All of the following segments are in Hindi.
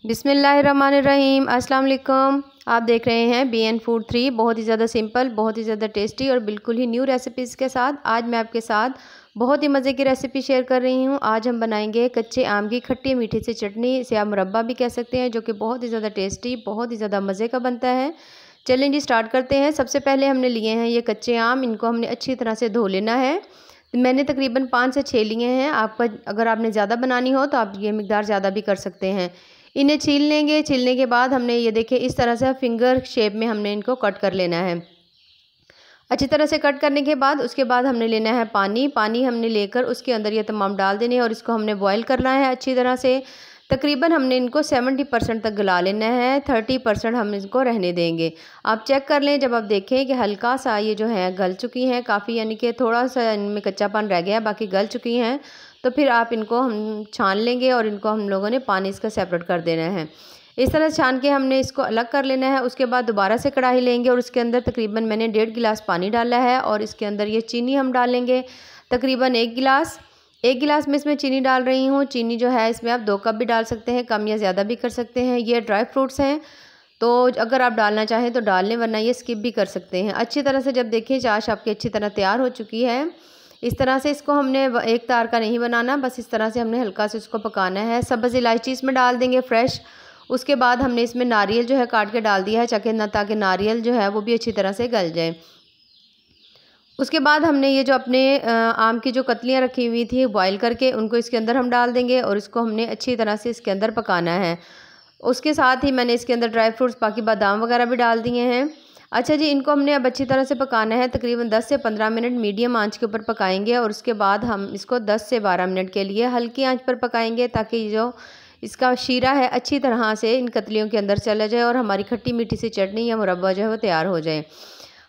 बिस्मिल्लाहिर्रहमानिर्रहीम। अस्सलाम वालेकुम। आप देख रहे हैं BN फूड 3। बहुत ही ज़्यादा सिंपल, बहुत ही ज़्यादा टेस्टी और बिल्कुल ही न्यू रेसिपीज़ के साथ आज मैं आपके साथ बहुत ही मज़े की रेसिपी शेयर कर रही हूँ। आज हम बनाएंगे कच्चे आम की खट्टी मीठी सी चटनी, इसे आप मुरब्बा भी कह सकते हैं, जो कि बहुत ही ज़्यादा टेस्टी, बहुत ही ज़्यादा मज़े का बनता है। चलें जी, स्टार्ट करते हैं। सबसे पहले हमने लिए हैं ये कच्चे आम, इनको हमने अच्छी तरह से धो लेना है। मैंने तकरीबन 5 से 6 लिए हैं। आपका अगर आपने ज़्यादा बनानी हो तो आप ये मिकदार ज़्यादा भी कर सकते हैं। इन्हें छील लेंगे। छीलने के बाद हमने ये देखें इस तरह से फिंगर शेप में हमने इनको कट कर लेना है। अच्छी तरह से कट करने के बाद उसके बाद हमने लेना है पानी हमने लेकर उसके अंदर ये तमाम डाल देने और इसको हमने बॉयल करना है अच्छी तरह से। तकरीबन हमने इनको 70% तक गला लेना है, 30% हम इसको रहने देंगे। आप चेक कर लें, जब आप देखें कि हल्का सा ये जो है गल चुकी हैं काफ़ी, यानी कि थोड़ा सा इनमें कच्चापन रह गया है, बाकी गल चुकी हैं, तो फिर आप इनको हम छान लेंगे और इनको हम लोगों ने पानी इसका सेपरेट कर देना है। इस तरह छान के हमने इसको अलग कर लेना है। उसके बाद दोबारा से कढ़ाई लेंगे और उसके अंदर तकरीबन मैंने 1.5 गिलास पानी डाला है और इसके अंदर ये चीनी हम डालेंगे तकरीबन 1 गिलास में इसमें चीनी डाल रही हूँ। चीनी जो है इसमें आप 2 कप भी डाल सकते हैं, कम या ज़्यादा भी कर सकते हैं। ये ड्राई फ्रूट्स हैं तो अगर आप डालना चाहें तो डाल लें, वरना ये स्किप भी कर सकते हैं। अच्छी तरह से जब देखिए चाश आपकी अच्छी तरह तैयार हो चुकी है, इस तरह से इसको हमने एक तार का नहीं बनाना, बस इस तरह से हमने हल्का से इसको पकाना है। सब्ज़ इलायची इसमें डाल देंगे फ्रेश। उसके बाद हमने इसमें नारियल जो है काट के डाल दिया है ताकि नारियल जो है वो भी अच्छी तरह से गल जाए। उसके बाद हमने ये जो अपने आम की जो कतलियाँ रखी हुई थी बॉईल करके, उनको इसके अंदर हम डाल देंगे और इसको हमने अच्छी तरह से इसके अंदर पकाना है। उसके साथ ही मैंने इसके अंदर ड्राई फ्रूट्स बाकी बादाम वगैरह भी डाल दिए हैं। अच्छा जी, इनको हमने अब अच्छी तरह से पकाना है। तकरीबन 10 से 15 मिनट मीडियम आंच के ऊपर पकाएंगे और उसके बाद हम इसको 10 से 12 मिनट के लिए हल्की आंच पर पकाएंगे, ताकि जो इसका शीरा है अच्छी तरह से इन कतलियों के अंदर चला जाए और हमारी खट्टी मीठी सी चटनी या मुरब्बा जो है वो तैयार हो जाए।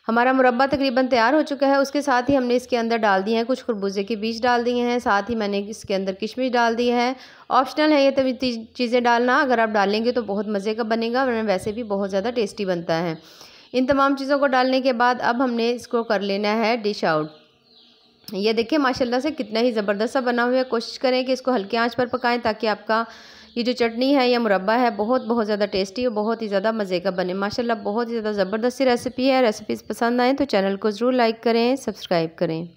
हमारा मुरब्बा तकरीबन तैयार हो चुका है। उसके साथ ही हमने इसके अंदर डाल दिए हैं कुछ खरबूजे के बीज डाल दिए हैं, साथ ही मैंने इसके अंदर किशमिश डाल दी है। ऑप्शनल है ये तभी चीज़ें डालना, अगर आप डालेंगे तो बहुत मज़े का बनेगा, वरना वैसे भी बहुत ज़्यादा टेस्टी बनता है। इन तमाम चीज़ों को डालने के बाद अब हमने इसको कर लेना है डिश आउट। ये देखिए माशाल्लाह से कितना ही ज़बरदस्त सा बना हुआ है। कोशिश करें कि इसको हल्के आंच पर पकाएं, ताकि आपका ये जो चटनी है या मुरब्बा है बहुत ज़्यादा टेस्टी और बहुत ही ज़्यादा मज़े का बने। माशाल्लाह बहुत ही ज़्यादा ज़बरदस्त सी रेसिपी है। रेसिपीज़ पसंद आए तो चैनल को ज़रूर लाइक करें, सब्सक्राइब करें।